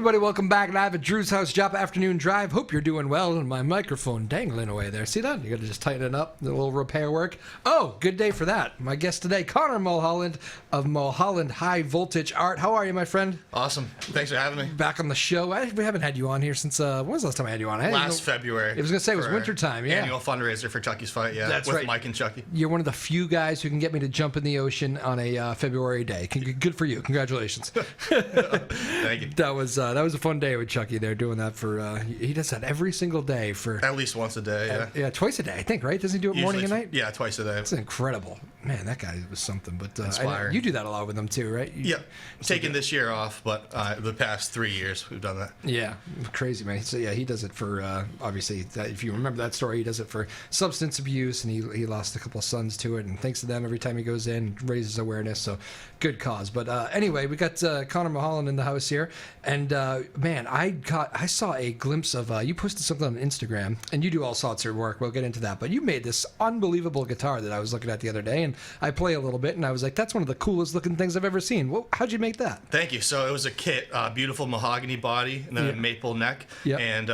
everybody, welcome back live at Drew's house, Joppa Afternoon Drive. Hope you're doing well. And my microphone dangling away there. See that? You got to just tighten it up. A little repair work. Oh, good day for that. My guest today, Connor Mulholland of Mulholland High Voltage Art. How are you, my friend? Awesome. Thanks for having me. Back on the show. We haven't had you on here since, when was the last time I had you on? Last February. I was going to say it was wintertime, yeah. Annual fundraiser for Chucky's Fight, yeah. That's with right. Mike and Chucky. You're one of the few guys who can get me to jump in the ocean on a February day. Good for you. Congratulations. Thank you. That was a fun day with Chucky. They're doing that for, he does that every single day for... At least once a day, yeah. Yeah, twice a day, I think, right? Doesn't he do it morning and night? Yeah, twice a day. That's incredible. Man, that guy was something. But Inspiring. you do that a lot with them too, right? Yeah. Taking this year off, but the past 3 years we've done that. Yeah, crazy, man. So, yeah, he does it for, obviously, if you remember that story, he does it for substance abuse, and he lost a couple of sons to it, and thanks to them every time he goes in, raises awareness, so good cause. But anyway, we got Connor Mulholland in the house here, and man, I saw a glimpse of, you posted something on Instagram, and you do all sorts of work, we'll get into that, but you made this unbelievable guitar that I was looking at the other day, and I play a little bit, and I was like, that's one of the coolest looking things I've ever seen. How'd you make that? Thank you. So it was a kit, beautiful mahogany body, and then a maple neck, and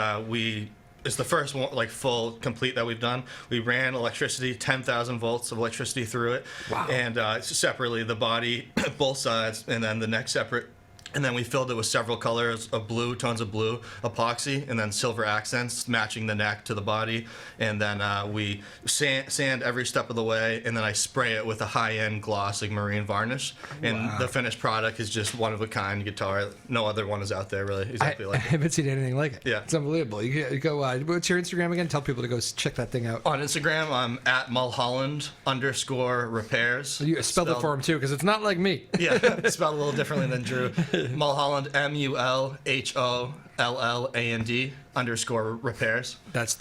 it's the first one, like full complete that we've done. We ran electricity, 10,000 volts of electricity through it. Wow. And separately the body, both sides, and then the neck separate. And then we filled it with several colors of blue, tones of blue, epoxy, and then silver accents matching the neck to the body. And then we sand every step of the way, and then I spray it with a high-end gloss like marine varnish. And the finished product is just one-of-a-kind guitar. No other one is out there, really, exactly like it. I haven't seen anything like it. Yeah. It's unbelievable. You go, what's your Instagram again? Tell people to go check that thing out. On Instagram, I'm at Mulholland_repairs. You spelled it for him, too, because it's not like me. Yeah, spelled a little differently than Drew. Mulholland, MULHOLLAND_repairs. That's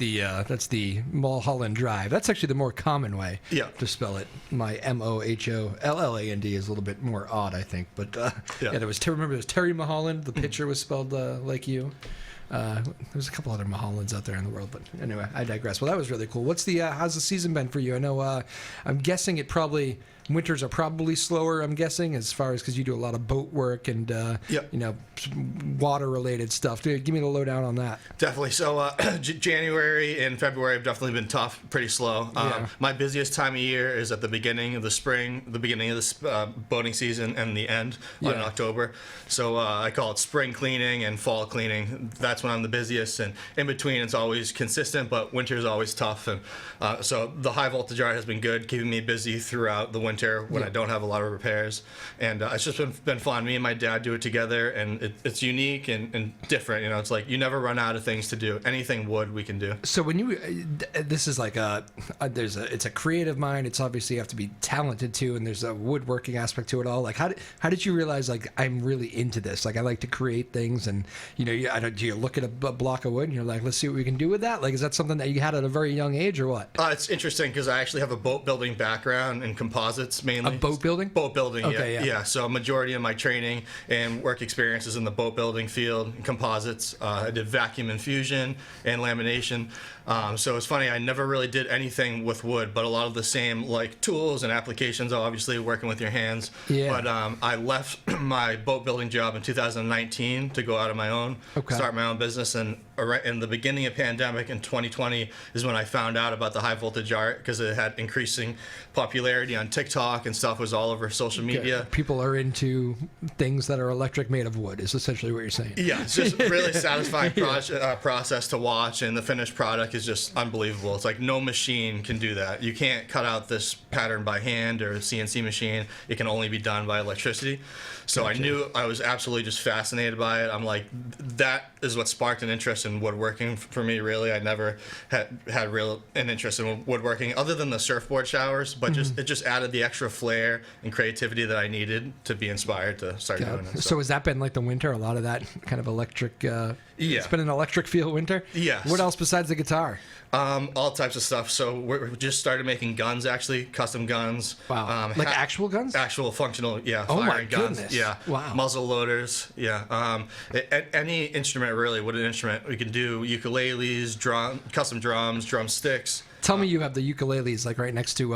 the Mulholland Drive. That's actually the more common way to spell it. My MOHOLLAND is a little bit more odd, I think. But there was Terry Mulholland. The pitcher was spelled like you. There's a couple other Mulhollands out there in the world, but anyway, I digress. Well, that was really cool. How's the season been for you? I know I'm guessing winters are probably slower, I'm guessing, as far as because you do a lot of boat work and water-related stuff. Give me the lowdown on that. Definitely. So January and February have definitely been tough, pretty slow. My busiest time of year is at the beginning of the spring, the beginning of the boating season, and the end in October. So I call it spring cleaning and fall cleaning. That's when I'm the busiest, and in between it's always consistent, but winter is always tough. And so the high voltage art has been good, keeping me busy throughout the winter when I don't have a lot of repairs, and it's just been fun. Me and my dad do it together, and it's unique and different. You know, it's like you never run out of things to do. Anything wood we can do. So when you, this is like it's a creative mind. It's obviously you have to be talented too, and there's a woodworking aspect to it all. Like how did you realize like I'm really into this? Like I like to create things, and do you look at a block of wood and you're like, let's see what we can do with that? Like is that something that you had at a very young age or what? It's interesting because I actually have a boat building background in composites. Mainly. A boat building? Boat building, okay, yeah. So a majority of my training and work experience is in the boat building field, composites. I did vacuum infusion and lamination. So it's funny, I never really did anything with wood, but a lot of the same like tools and applications, obviously working with your hands. Yeah. But I left my boat building job in 2019 to go out on my own, start my own business, and in the beginning of pandemic in 2020 is when I found out about the high voltage art because it had increasing popularity on TikTok and stuff, was all over social media. People are into things that are electric made of wood is essentially what you're saying. Yeah, it's just really satisfying process to watch, and the finished product is just unbelievable. It's like no machine can do that. You can't cut out this pattern by hand or a CNC machine. It can only be done by electricity. So I knew I was absolutely just fascinated by it. I'm like, that is what sparked an interest in woodworking for me, really. I never had an interest in woodworking other than the surfboard showers, but it just added the extra flair and creativity that I needed to be inspired to start doing it. So has that been like the winter, a lot of that kind of electric, it's been an electric feel winter? Yes. What else besides the guitar? All types of stuff. So we just started making guns, actually, custom guns. Wow. Like actual guns? Actual functional, Oh my guns. goodness. Yeah. Wow. Muzzle loaders. Yeah. Any instrument, really, wooden instrument, we can do ukuleles, custom drums, drumsticks. Tell me you have the ukuleles like right next to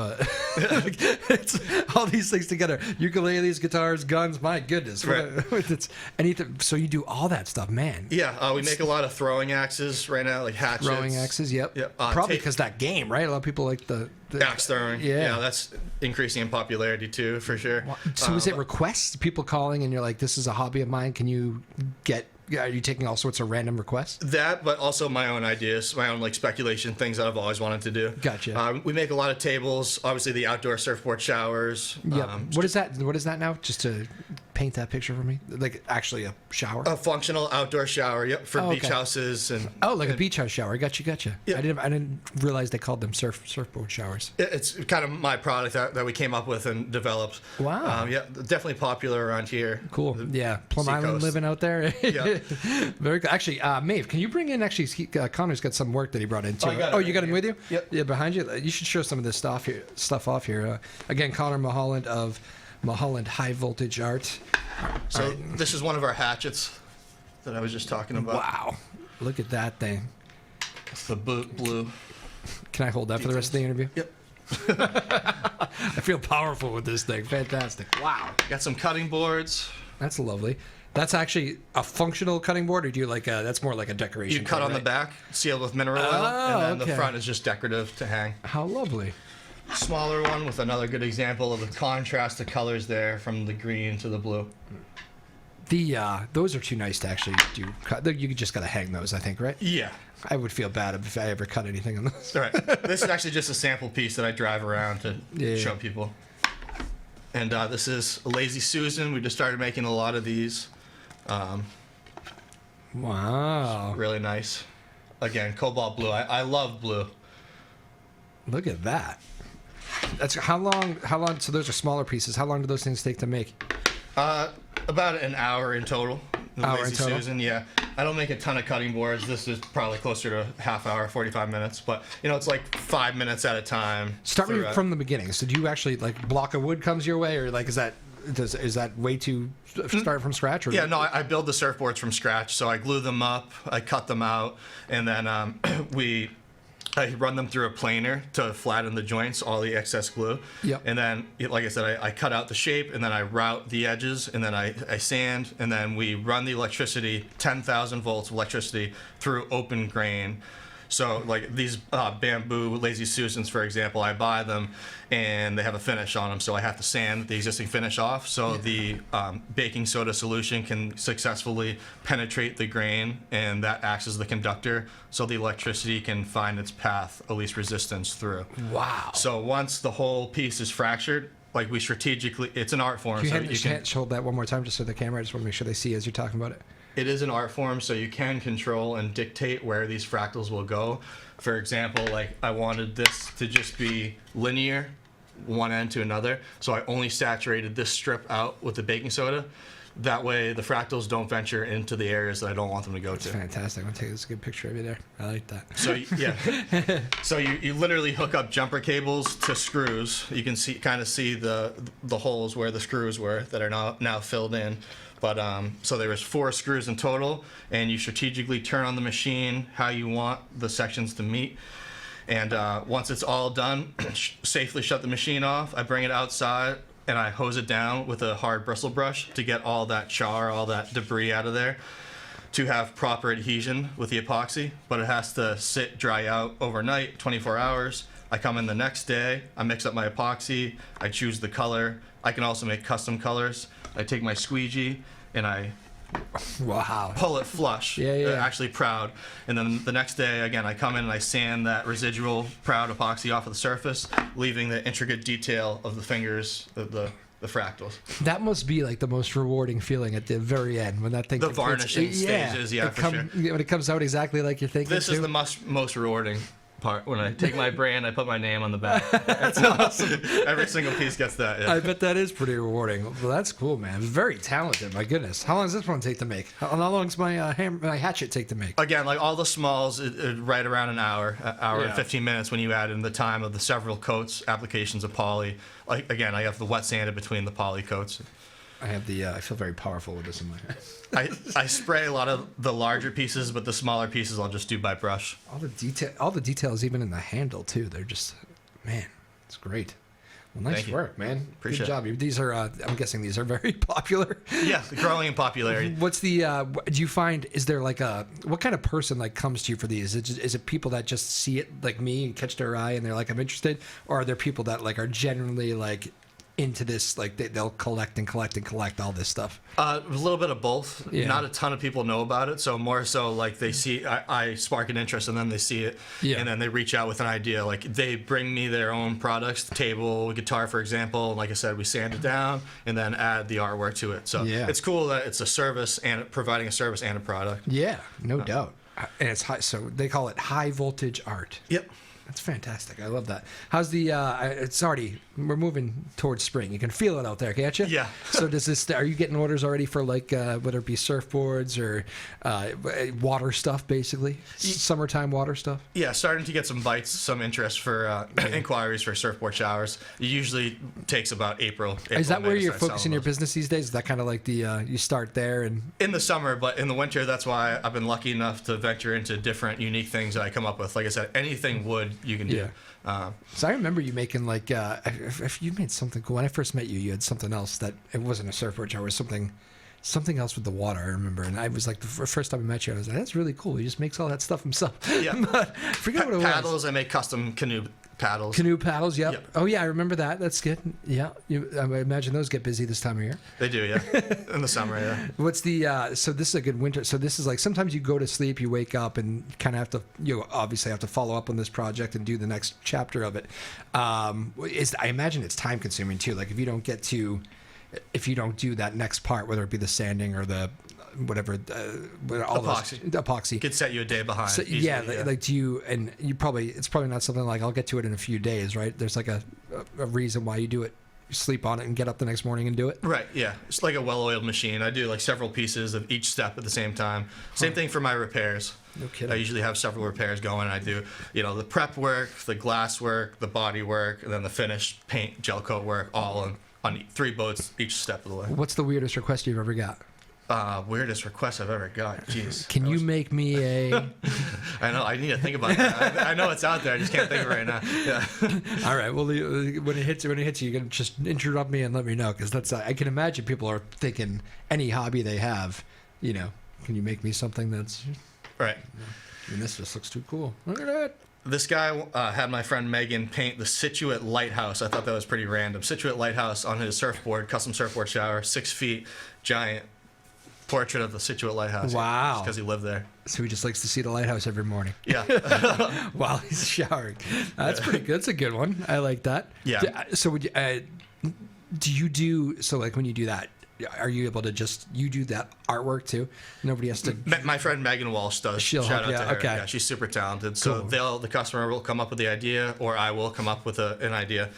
it's all these things together. Ukuleles, guitars, guns. My goodness, Right. It's anything. So you do all that stuff, man. Yeah, we make a lot of throwing axes right now, like hatchets. Throwing axes. Yep. Yep. Probably because that game, right? A lot of people like the Axe throwing. Yeah. That's increasing in popularity too, for sure. So is it requests? People calling and you're like, "This is a hobby of mine. Can you get?" Are you taking all sorts of random requests? That, but also my own ideas, my own like speculation, things that I've always wanted to do. Gotcha. We make a lot of tables, obviously the outdoor surfboard showers. Yep. What is that? What is that now? Just to paint that picture for me, like actually a shower. A functional outdoor shower, yep, for beach houses and. Oh, like a beach house shower. Gotcha. Yeah. I didn't realize they called them surfboard showers. It's kind of my product that we came up with and developed. Wow. Yeah, definitely popular around here. Cool. Yeah. Plum Island Seacoast. living out there. Yeah. Very good. Actually, Maeve, can you bring in, Connor's got some work that he brought in too. I got it you got him with you? Yep. Yeah, behind you. You should show some of this stuff off here. Again, Connor Moholland of Mulholland High Voltage Art. So this is one of our hatchets that I was just talking about. Wow. Look at that thing. It's the blue. Can I hold that for the rest of the interview? Yep. I feel powerful with this thing. Fantastic. Wow. Got some cutting boards. That's lovely. That's actually a functional cutting board, or do you like that's more like a decoration? You cut thing, on the right? back, sealed with mineral oil, Oh, and then okay. the front is just decorative to hang. How lovely. Smaller one with another good example of the contrast of colors there from the green to the blue. Those are too nice to actually do. You just gotta hang those, I think, right? Yeah. I would feel bad if I ever cut anything on those. All right. This is actually just a sample piece that I drive around to show people. And this is a Lazy Susan. We just started making a lot of these. Wow. Really nice. Again, cobalt blue. I love blue. Look at that. That's how long? So those are smaller pieces. How long do those things take to make? About an hour in total. The Hour in Lazy total? Susan, yeah. I don't make a ton of cutting boards. This is probably closer to half hour, 45 minutes. But, it's like 5 minutes at a time. Start me throughout. from the beginning. So do you actually like block of wood comes your way, or like is that way to start from scratch? Or Yeah, no, I build the surfboards from scratch. So I glue them up, I cut them out, and then I run them through a planer to flatten the joints, all the excess glue. Yep. And then, like I said, I cut out the shape, and then I route the edges, and then I sand, and then we run the electricity, 10,000 volts of electricity, through open grain. So, like these bamboo Lazy Susans, for example, I buy them, and they have a finish on them, so I have to sand the existing finish off, so the baking soda solution can successfully penetrate the grain, and that acts as the conductor, so the electricity can find its path, at least resistance through. Wow. So once the whole piece is fractured, like we strategically, it's an art form, so you can. Hold that one more time just so the camera. I just want to make sure they see as you're talking about it. It is an art form, so you can control and dictate where these fractals will go. For example, like I wanted this to just be linear, one end to another, so I only saturated this strip out with the baking soda. That way, the fractals don't venture into the areas that I don't want them to go to. Fantastic. I'm gonna take this a good picture of you there. I like that. So yeah, so you literally hook up jumper cables to screws. You can kind of see the holes where the screws were that are now filled in. But so there was 4 screws in total, and you strategically turn on the machine how you want the sections to meet. And once it's all done, safely shut the machine off. I bring it outside, and I hose it down with a hard bristle brush to get all that char, all that debris out of there, to have proper adhesion with the epoxy. But it has to sit, dry out overnight, 24 hours. I come in the next day, I mix up my epoxy, I choose the color. I can also make custom colors. I take my squeegee and I Wow. pull it flush, Yeah. actually proud. And then the next day, again, I come in and I sand that residual proud epoxy off of the surface, leaving the intricate detail of the fingers, the fractals. That must be like the most rewarding feeling at the very end when that thing. The completes- varnishing stages, yeah, for sure. When it comes out exactly like you're thinking. This is too. the most rewarding part. When I take my brand, I put my name on the back. That's awesome. Every single piece gets that. Yeah. I bet that is pretty rewarding. Well, that's cool, man. Very talented. My goodness. How long does this one take to make? How long does my my hatchet take to make? Again, like all the smalls, right around an hour Yeah. and 15 minutes when you add in the time of the several coats, applications of poly. Like again, I have the wet sanded between the poly coats. I have the. I feel very powerful with this in my hand. I spray a lot of the larger pieces, but the smaller pieces I'll just do by brush. All the details, even in the handle too. They're just, man, it's great. Well, nice work, man. Appreciate Good job. These are, I'm guessing these are very popular. Yeah, growing in popularity. What's the, do you find, is there like what kind of person like comes to you for these? Is it people that just see it like me and catch their eye and they're like, I'm interested? Or are there people that like are genuinely like into this, like they'll collect and collect and collect all this stuff? A little bit of both. Yeah. Not a ton of people know about it, so more so like they see I spark an interest and then they see it, and then they reach out with an idea. Like they bring me their own products, the table, guitar, for example. Like I said, we sand it down and then add the artwork to it. So it's cool that it's a service and providing a service and a product. Yeah, no doubt. And it's high, so they call it high voltage art. Yep. That's fantastic. I love that. How's the? We're moving towards spring. You can feel it out there, can't you? Yeah. So does this? Are you getting orders already for like whether it be surfboards or water stuff, basically summertime water stuff? Yeah, starting to get some bites, some interest for inquiries for surfboard showers. It usually takes about April. Is that May where to you're start focusing selling your those. business these days? Is that kind of like the you start there and In the summer, but in the winter, that's why I've been lucky enough to venture into different unique things that I come up with. Like I said, anything wood you can do. So I remember you making like if you made something cool. When I first met you, you had something else that it wasn't a surfboard shower. It was something else with the water. I remember, and I was like the first time I met you, I was like, that's really cool. He just makes all that stuff himself. Yeah. But I forget what it was. Paddles, I make custom canoe paddles. Canoe paddles, yep. Yep. Oh yeah, I remember that. That's good. Yeah, I imagine those get busy this time of year. They do, yeah. In the summer, yeah. What's the? So this is a good winter. So this is like sometimes you go to sleep, you wake up, and kind of have to obviously have to follow up on this project and do the next chapter of it. I imagine it's time consuming too. Like if you don't do that next part, whether it be the sanding or the whatever, all epoxy Could set you a day behind. So, easily, like do you, and it's probably not something like I'll get to it in a few days, right? There's like a reason why you do it. You sleep on it and get up the next morning and do it. Right, yeah. It's like a well-oiled machine. I do like several pieces of each step at the same time. Same thing for my repairs. No kidding. I usually have several repairs going. I do, the prep work, the glass work, the body work, and then the finished paint, gel coat work, all on 3 boats each step of the way. What's the weirdest request you've ever got? Weirdest request I've ever got. Jeez. Can you make me a? I know. I need to think about that. I know it's out there. I just can't think of it right now. Yeah. All right. Well, when it hits you, you can just interrupt me and let me know, because that's. I can imagine people are thinking any hobby they have. Can you make me something that's? Right. And this just looks too cool. Look at that. This guy had my friend Megan paint the Situate Lighthouse. I thought that was pretty random. Situate Lighthouse on his surfboard, custom surfboard shower, 6 feet, giant portrait of the Situate Lighthouse. Wow. Just because he lived there. So he just likes to see the lighthouse every morning. Yeah. While he's showering. That's pretty good. That's a good one. I like that. Yeah. So would you, do you do, so like when you do that, are you able to you do that artwork too? Nobody has to. My friend Megan Walsh does. She'll Shout help out to you. her. Okay. Yeah, she's super talented. So Cool. the customer will come up with the idea, or I will come up with an idea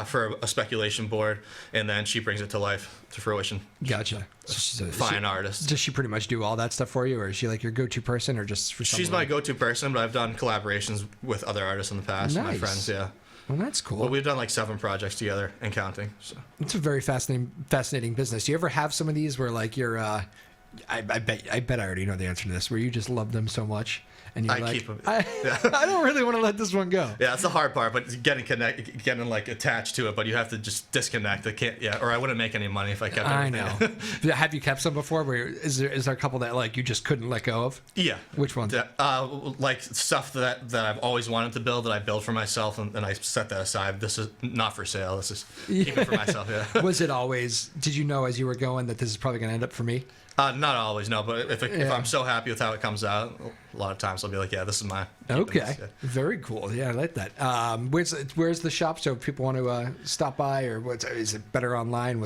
for a speculation board, and then she brings it to life, to fruition. Gotcha. So she's a Fine artist. Does she pretty much do all that stuff for you, or is she like your go-to person, or just for She's my go-to person, but I've done collaborations with other artists in the past. Nice. My friends, yeah. Well, that's cool. Well, we've done like 7 projects together and counting. So. It's a very fascinating business. Do you ever have some of these where like you're, I bet I already know the answer to this, where you just love them so much and you're keep them. I don't really want to let this one go. Yeah, that's the hard part, but getting like attached to it, but you have to just disconnect. Or I wouldn't make any money if I kept everything. I know. Have you kept some before? Where is there a couple that like you just couldn't let go of? Yeah. Which ones? Like stuff that I've always wanted to build, that I build for myself, and I set that aside. This is not for sale. This is keep it for myself. Yeah. Was it always? Did you know as you were going that this is probably going to end up for me? Not always, no. But if I'm so happy with how it comes out, a lot of times I'll be like, yeah, this is mine. Okay, yeah. Very cool. Yeah, I like that. Where's the shop? So if people want to stop by, or is it better online?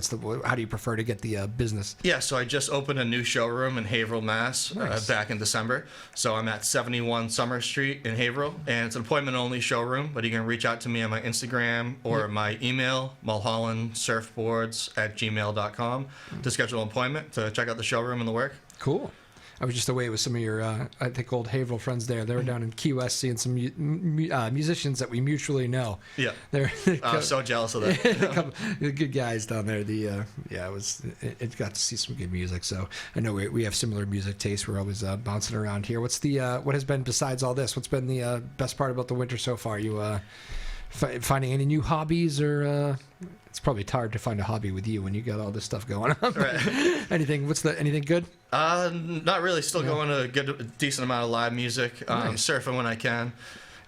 How do you prefer to get the business? Yeah, so I just opened a new showroom in Haverhill, Mass. Nice. Back in December. So I'm at 71 Summer Street in Haverhill, and it's an appointment-only showroom. But you can reach out to me on my Instagram or my email, mulhollandsurfboards@gmail.com, to schedule an appointment to check out the showroom and the work. Cool. I was just away with some of your, I think, old Haverhill friends there. They were down in Key West seeing some musicians that we mutually know. Yeah. They're so jealous of that. good guys down there. It got to see some good music. So I know we have similar music tastes. We're always bouncing around here. What's what has been, besides all this, what's been the best part about the winter so far? You finding any new hobbies, or it's probably hard to find a hobby with you when you got all this stuff going on. Right. Anything good? Not really. Still going to a decent amount of live music. Nice. Surfing when I can.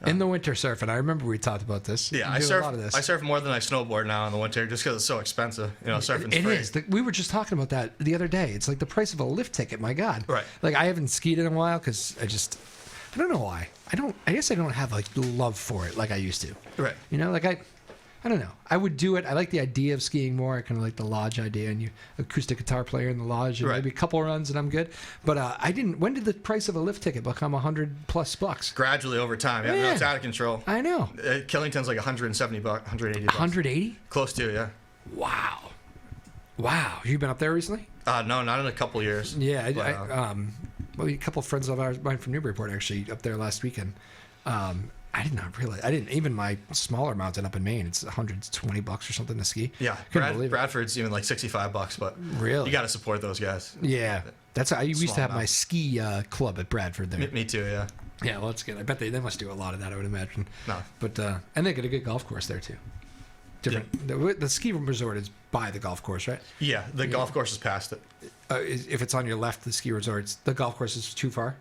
In the winter, surfing. I remember we talked about this. Yeah, I surf. I surf more than I snowboard now in the winter, just because it's so expensive. Surfing's free. It is. We were just talking about that the other day. It's like the price of a lift ticket. My God. Right. Like, I haven't skied in a while because I don't know why. I guess I don't have like the love for it like I used to. Right. I don't know. I would do it. I like the idea of skiing more. I kind of like the lodge idea, and you acoustic guitar player in the lodge, and maybe a couple runs, and I'm good. But I didn't. When did the price of a lift ticket become $100+? Gradually over time. Yeah, no, it's out of control. I know. Killington's like $170, $180. 180? Close to, yeah. Wow. Have you been up there recently? No, not in a couple years. Yeah, a couple of friends of mine from Newburyport actually up there last weekend. I did not realize. Even my smaller mountain up in Maine, it's $120 or something to ski. Yeah, Bradford's even like $65, but really, you got to support those guys. Yeah, I used to have my ski club at Bradford there. Me too. Yeah. Yeah, well, that's good. I bet they must do a lot of that, I would imagine. No, but and they get a good golf course there too. Different. Yeah. The ski resort is by the golf course, right? Yeah, the golf course is past it. If it's on your left, the ski resort's the golf course is too far.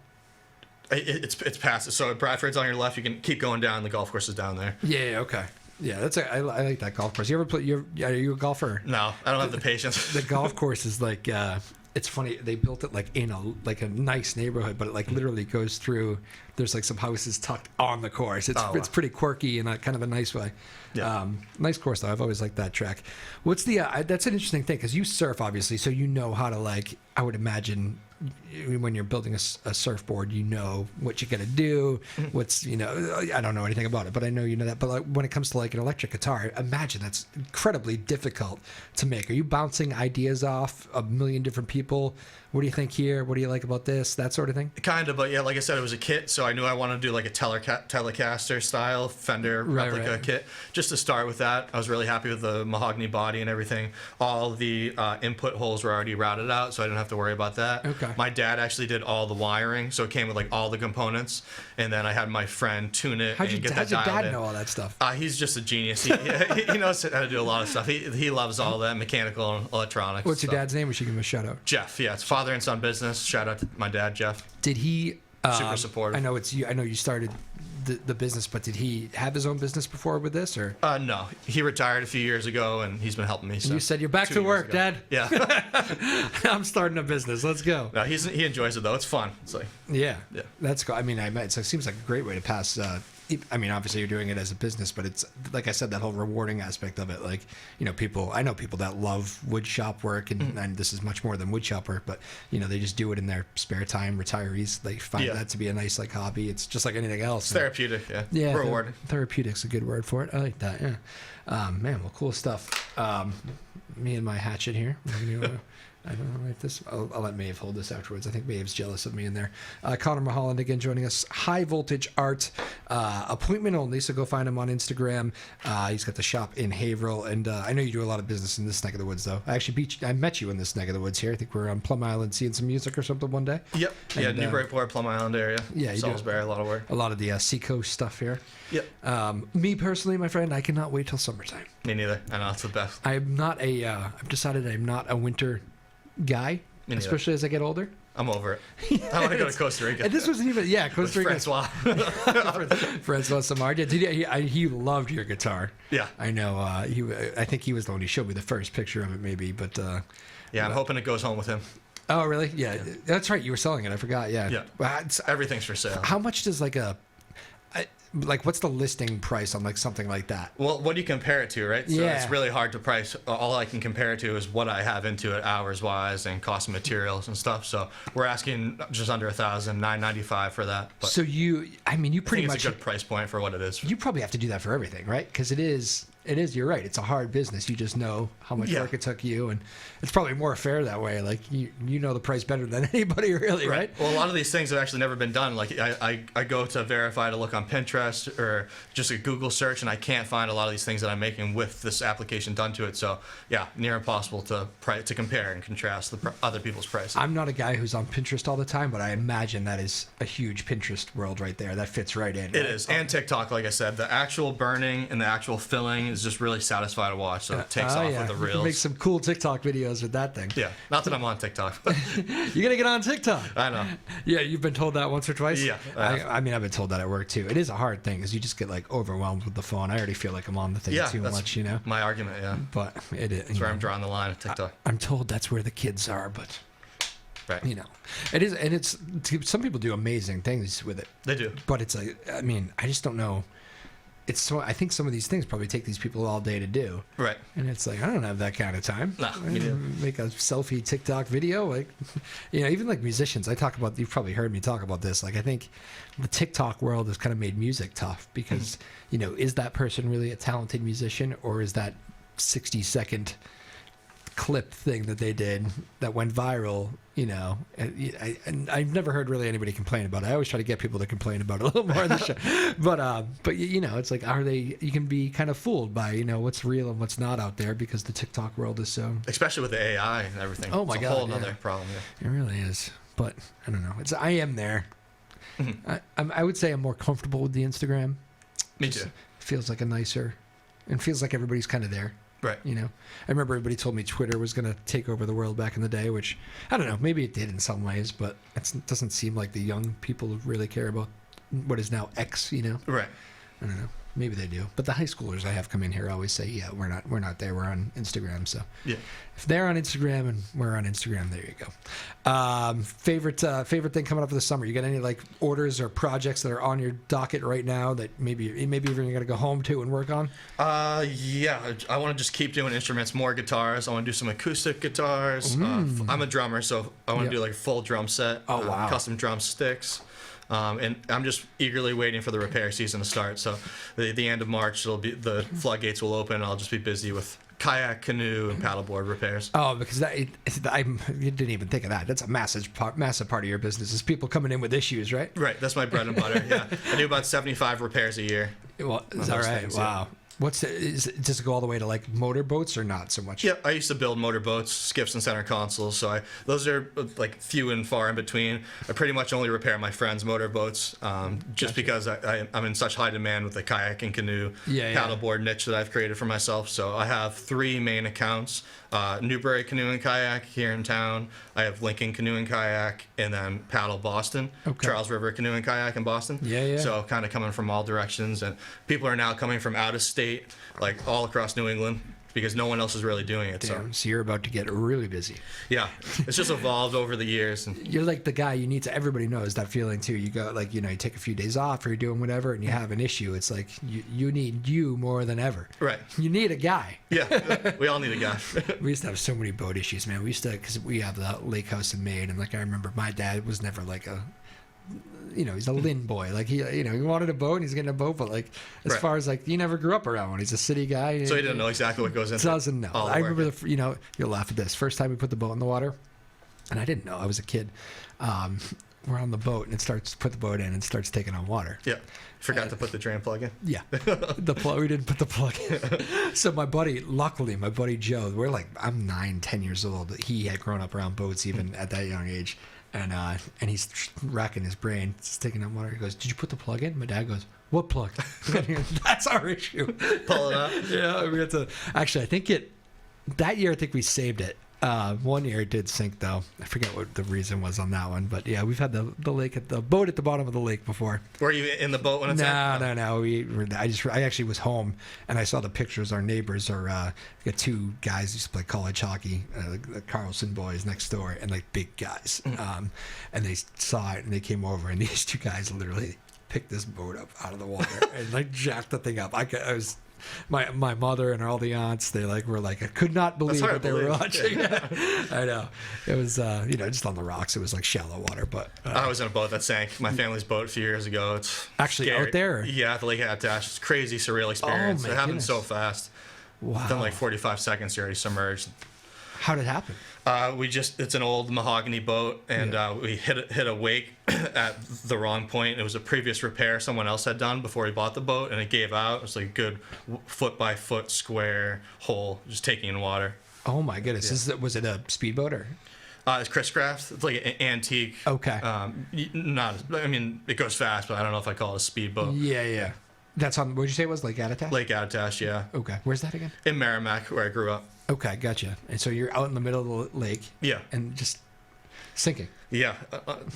It's past it. So if Bradford's on your left, you can keep going down. The golf course is down there. Yeah. Okay. Yeah, I like that golf course. You ever play? Are you a golfer? No, I don't have the patience. The golf course is like. It's funny, they built it like in a nice neighborhood, but it like literally goes through. There's like some houses tucked on the course. It's pretty quirky in a kind of a nice way. Yeah. Nice course though. I've always liked that track. What's the? That's an interesting thing because you surf obviously, so you know how to like. I would imagine when you're building a surfboard, you know what you got to do. What's I don't know anything about it, but I know you know that. But like, when it comes to like an electric guitar, imagine that's incredibly difficult to make. Are you bouncing ideas off a million different people? What do you think here? What do you like about this? That sort of thing? Kind of, but yeah, like I said, it was a kit, so I knew I wanted to do like a Telecaster style Fender replica kit. Just to start with that, I was really happy with the mahogany body and everything. All the input holes were already routed out, so I didn't have to worry about that. Okay. My dad actually did all the wiring, so it came with like all the components, and then I had my friend tune it and get that dialed in. How'd your dad know all that stuff? He's just a genius. He knows how to do a lot of stuff. He loves all that mechanical and electronics. What's your dad's name? We should give him a shout out. Jeff. Yeah, it's father and son business. Shout out to my dad, Jeff. Did he? Super supportive. I know it's you. I know you started the business, but did he have his own business before with this, or? No, he retired a few years ago, and he's been helping me. So you said you're back to work, Dad. Yeah. I'm starting a business. Let's go. No, he enjoys it though. It's fun. It's like yeah. That's cool. I mean, it seems like a great way to pass. I mean, obviously you're doing it as a business, but it's like I said, that whole rewarding aspect of it. Like, I know people that love wood shop work, and this is much more than wood shop work, but they just do it in their spare time. Retirees, they find that to be a nice like hobby. It's just like anything else. It's therapeutic, yeah. Rewarding. Therapeutic's a good word for it. I like that. Yeah. Man, well, cool stuff. Me and my hatchet here. I don't know if this. I'll let Maeve hold this afterwards. I think Maeve's jealous of me in there. Connor Moholland again joining us. High Voltage Art, appointment only. So go find him on Instagram. He's got the shop in Haverhill, and I know you do a lot of business in this neck of the woods, though. I met you in this neck of the woods here. I think we're on Plum Island seeing some music or something one day. Yep. Yeah, Newburyport, Plum Island area. Yeah, you Salisbury, a lot of work. A lot of the Seacoast stuff here. Yep. Me personally, my friend, I cannot wait till summertime. Me neither. I know it's the best. I'm not I've decided I'm not a winter guy, especially as I get older. I'm over it. I want to go to Costa Rica. And this wasn't even Costa Rica. Francois Samard. He loved your guitar. Yeah, I know. I think he was the one who showed me the first picture of it, maybe. But I'm hoping it goes home with him. Oh, really? Yeah, that's right. You were selling it. I forgot. Yeah. Yeah. Well, everything's for sale. How much does what's the listing price on like something like that? Well, what do you compare it to, right? So it's really hard to price. All I can compare it to is what I have into it hours wise and cost of materials and stuff. So we're asking just under $1,000, $995 for that. But so you pretty much, it's a good price point for what it is. You probably have to do that for everything, right? Because it is it is. You're right. It's a hard business. You just know how much work it took you, and it's probably more fair that way. Like you know the price better than anybody, really, right? Well, a lot of these things have actually never been done. Like I go to verify to look on Pinterest or just a Google search, and I can't find a lot of these things that I'm making with this application done to it. So yeah, near impossible to compare and contrast other people's prices. I'm not a guy who's on Pinterest all the time, but I imagine that is a huge Pinterest world right there. That fits right in. Right? It is, and TikTok, like I said, the actual burning and the actual filling is just really satisfying to watch. So it takes off with the You reels. can make some cool TikTok videos with that thing. Yeah, not that I'm on TikTok. You gotta get on TikTok. I know. Yeah, you've been told that once or twice. Yeah, I mean, I've been told that at work too. It is a hard thing because you just get like overwhelmed with the phone. I already feel like I'm on the thing too much, you know. My argument, yeah. But it is. That's where I'm drawing the line at TikTok. I'm told that's where the kids are, but right. You know, it is, and it's some people do amazing things with it. They do, but it's like, I mean, I just don't know. It's so. I think some of these things probably take these people all day to do. Right. And it's like, I don't have that kind of time. No, me neither. Make a selfie TikTok video, like, you know, even like musicians. I talk about. You've probably heard me talk about this. Like, I think the TikTok world has kind of made music tough because, you know, is that person really a talented musician, or is that 60-second clip thing that they did that went viral, you know, and I've never heard really anybody complain about it. I always try to get people to complain about it a little more on the show. But you know, it's like, you can be kind of fooled by, you know, what's real and what's not out there because the TikTok world is so, especially with the AI and everything. Oh my it's God, a whole other problem. Yeah. It really is. But I don't know. I am there. I would say I'm more comfortable with the Instagram. Me too. Feels like and feels like everybody's kind of there. Right. You know, I remember everybody told me Twitter was going to take over the world back in the day, which I don't know, maybe it did in some ways, but it doesn't seem like the young people really care about what is now X, you know? Right. I don't know. Maybe they do. But the high schoolers I have come in here always say, yeah, we're not there. We're on Instagram. So yeah, if they're on Instagram and we're on Instagram, there you go. Favorite thing coming up for the summer? You got any like orders or projects that are on your docket right now that maybe even you're going to go home to and work on? Yeah, I want to just keep doing instruments, more guitars. I want to do some acoustic guitars. I'm a drummer, so I want to do like a full drum set. Oh, wow. Custom drum sticks. And I'm just eagerly waiting for the repair season to start. So the end of March, the floodgates will open. I'll just be busy with kayak, canoe, and paddleboard repairs. Oh, because I didn't even think of that. That's a massive part of your business is people coming in with issues, right? Right. That's my bread and butter. Yeah, I do about 75 repairs a year. Well, is that right? Things, wow. Yeah. Does it go all the way to like motorboats or not so much? Yeah, I used to build motorboats, skiffs, and center consoles. So those are like few and far in between. I pretty much only repair my friends' motorboats, just because I'm in such high demand with the kayak and canoe paddleboard niche that I've created for myself. So I have 3 main accounts: Newbury Canoe and Kayak here in town. I have Lincoln Canoe and Kayak, and then Paddle Boston, Charles River Canoe and Kayak in Boston. Yeah. So kind of coming from all directions, and people are now coming from out of state, like all across New England, because no one else is really doing it. Damn, so you're about to get really busy. Yeah, it's just evolved over the years. And you're like the guy you need to. Everybody knows that feeling too. You go like, you know, you take a few days off or you're doing whatever, and you have an issue. It's like you need you more than ever. Right. You need a guy. Yeah, we all need a guy. We used to have so many boat issues, man. We used to, because we have the lake house in Maine, and like I remember my dad was never like a, you know, he's a Lynn boy. Like he wanted a boat and he's getting a boat, but like as far as like he never grew up around one. He's a city guy. So he didn't know exactly what goes into it. Doesn't know. I remember you'll laugh at this. First time we put the boat in the water, and I didn't know. I was a kid. We're on the boat and put the boat in and starts taking on water. Yeah. Forgot to put the drain plug in. Yeah. We didn't put the plug in. So luckily my buddy Joe, I'm 9-10 years old. He had grown up around boats even at that young age. And he's racking his brain. He's taking on water. He goes, "Did you put the plug in?" My dad goes, "What plug?" That's our issue. Pull it up. Yeah, we had to. Actually, that year I think we saved it. One year it did sink though. I forget what the reason was on that one, but yeah, we've had the boat at the bottom of the lake before. Were you in the boat when it sank? No. I actually was home and I saw the pictures. Our neighbors we got 2 guys who used to play college hockey, the Carlson boys next door, and like big guys. And they saw it and they came over, and these 2 guys literally picked this boat up out of the water and like jacked the thing up. my mother and all the aunts, they were like, I could not believe what they were watching. I know. It was, just on the rocks. It was like shallow water, but. I was in a boat that sank. My family's boat a few years ago. It's actually scary. Out there? Yeah, at the Lake Attach. It's a crazy, surreal experience. It happened so fast. Wow. Within like 45 seconds, you're already submerged. How did it happen? It's an old mahogany boat, and we hit a wake at the wrong point. It was a previous repair someone else had done before he bought the boat, and it gave out. It was like a good foot by foot square hole, just taking in water. Oh my goodness! Was it a speedboat or? It's Chris Craft. It's like an antique. Okay. It goes fast, but I don't know if I call it a speedboat. Yeah. That's on. What did you say it was? Lake Attach? Lake Attach, yeah. Okay. Where's that again? In Merrimack, where I grew up. Okay, gotcha. And so you're out in the middle of the lake. Yeah. And just sinking. Yeah,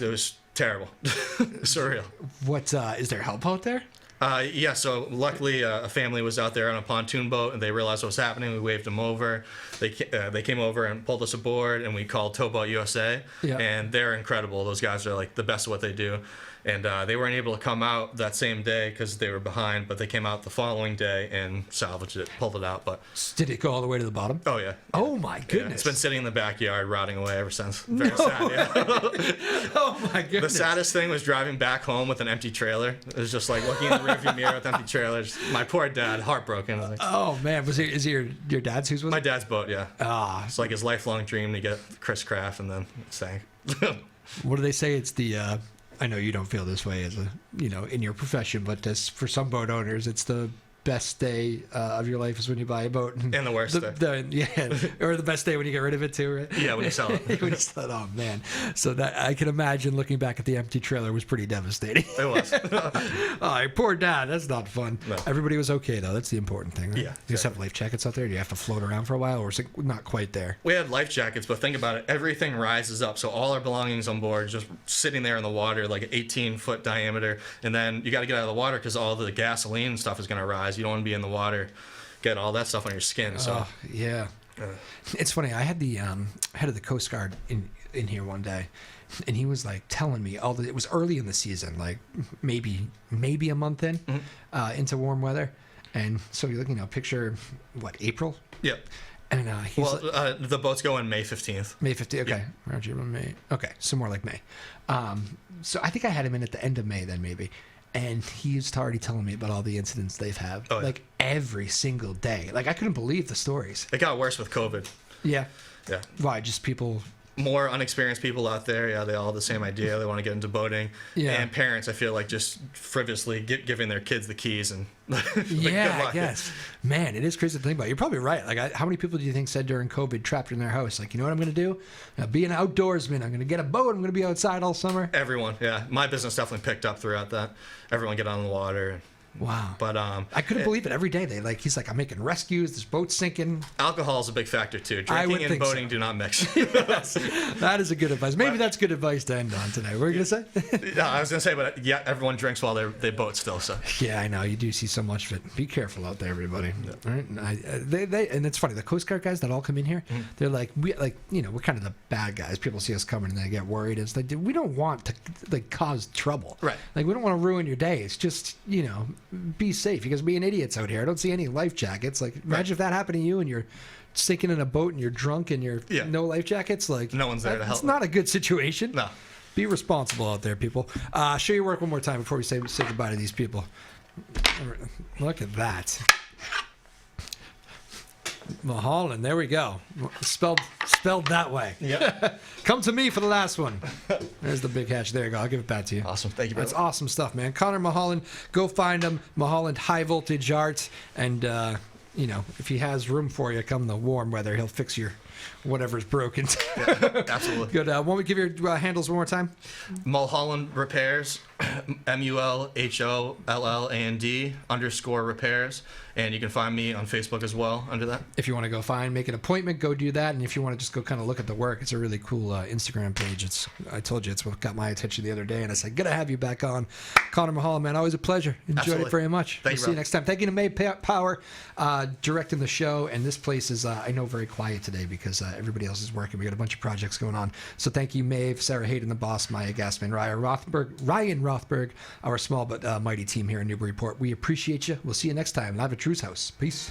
it was terrible. Surreal. What is there help out there? Yeah, so luckily a family was out there on a pontoon boat, and they realized what was happening. We waved them over. They came over and pulled us aboard, and we called Towboat USA. Yeah. And they're incredible. Those guys are like the best at what they do. And they weren't able to come out that same day because they were behind, but they came out the following day and salvaged it, pulled it out. But did it go all the way to the bottom? Oh, yeah. Oh, my goodness. Yeah, it's been sitting in the backyard, rotting away ever since. Very sad, yeah. Oh, my goodness. The saddest thing was driving back home with an empty trailer. It was just like looking in the rearview mirror with empty trailers. My poor dad, heartbroken. Oh, man. Is it your dad's? Whose was it? My dad's boat, yeah. Ah. It's like his lifelong dream to get Chris Craft, and then it sank. What do they say? It's the... I know you don't feel this way as in your profession, but for some boat owners, it's the best day of your life is when you buy a boat. And the worst day. Or the best day when you get rid of it too, right? Yeah, when you sell it. When you sell it, oh man. So that I can imagine looking back at the empty trailer was pretty devastating. It was. Oh, poor dad. That's not fun. No. Everybody was okay though. That's the important thing. Right? Yeah. You just have life jackets out there? Do you have to float around for a while, or is it not quite there? We had life jackets, but think about it. Everything rises up. So all our belongings on board just sitting there in the water, like an 18-foot diameter. And then you got to get out of the water because all the gasoline and stuff is going to rise. You don't want to be in the water, get all that stuff on your skin. So yeah. It's funny. I had the head of the Coast Guard in here one day, and he was like telling me it was early in the season, like maybe a month in, into warm weather, and so you're looking, picture April. Yep. And the boats go in May 15th. May 15th. Okay. Yep. May. Okay. So more like May. So I think I had him in at the end of May then maybe. And he was already telling me about all the incidents they've had, like every single day. Like I couldn't believe the stories. It got worse with COVID. Yeah. Yeah. Why? Just people. More unexperienced people out there. Yeah, they all have the same idea. They want to get into boating. Yeah. And parents, I feel like, just frivolously giving their kids the keys and. Yeah, I guess. Man, it is crazy to think about. You're probably right. Like, how many people do you think said during COVID, trapped in their house, like, you know what I'm going to do? Be an outdoorsman. I'm going to get a boat. I'm going to be outside all summer. Everyone, yeah. My business definitely picked up throughout that. Everyone get on the water. Wow. But I couldn't believe it every day. He's like, I'm making rescues. This boat's sinking. Alcohol is a big factor too. Drinking and boating do not mix. Yes. That is a good advice. Maybe that's good advice to end on today. What were you gonna say? No, I was gonna say, but yeah, everyone drinks while they boat still. So yeah, I know you do see so much of it. Be careful out there, everybody. Yeah. All right? They and it's funny. The Coast Guard guys that all come in here, they're like we're kind of the bad guys. People see us coming and they get worried. It's like we don't want to cause trouble. Right. Like we don't want to ruin your day. It's just be safe. You guys being idiots out here. I don't see any life jackets. Like, imagine if that happened to you and you're sinking in a boat and you're drunk and you're no life jackets. Like, no one's there to help. It's not a good situation. No. Be responsible out there, people. Show your work one more time before we say goodbye to these people. Look at that. Mulholland, there we go. Spelled that way. Yep. Come to me for the last one. There's the big hatch. There you go. I'll give it back to you. Awesome. Thank you, brother. That's awesome stuff, man. Connor Mulholland, go find him. Mulholland High Voltage Art. And, if he has room for you, come the warm weather, he'll fix your whatever's broken. Yeah, absolutely. Good. Won't we give your handles one more time? Mulholland Repairs, MULHOLLAND_repairs. And you can find me on Facebook as well under that. If you want to go make an appointment, go do that. And if you want to just go kind of look at the work, it's a really cool Instagram page. I told you, it's what got my attention the other day. And I said, good to have you back on. Connor Mulholland, man, always a pleasure. Enjoyed it very much. Thank See you next time. Thank you to May Power directing the show. And this place is, I know, very quiet today because everybody else is working. We got a bunch of projects going on. So thank you, Maeve, Sarah Hayden, the boss, Maya Gassman, Ryan Rothberg, our small but mighty team here in Newburyport. We appreciate you. We'll see you next time live at Drew's house. Peace.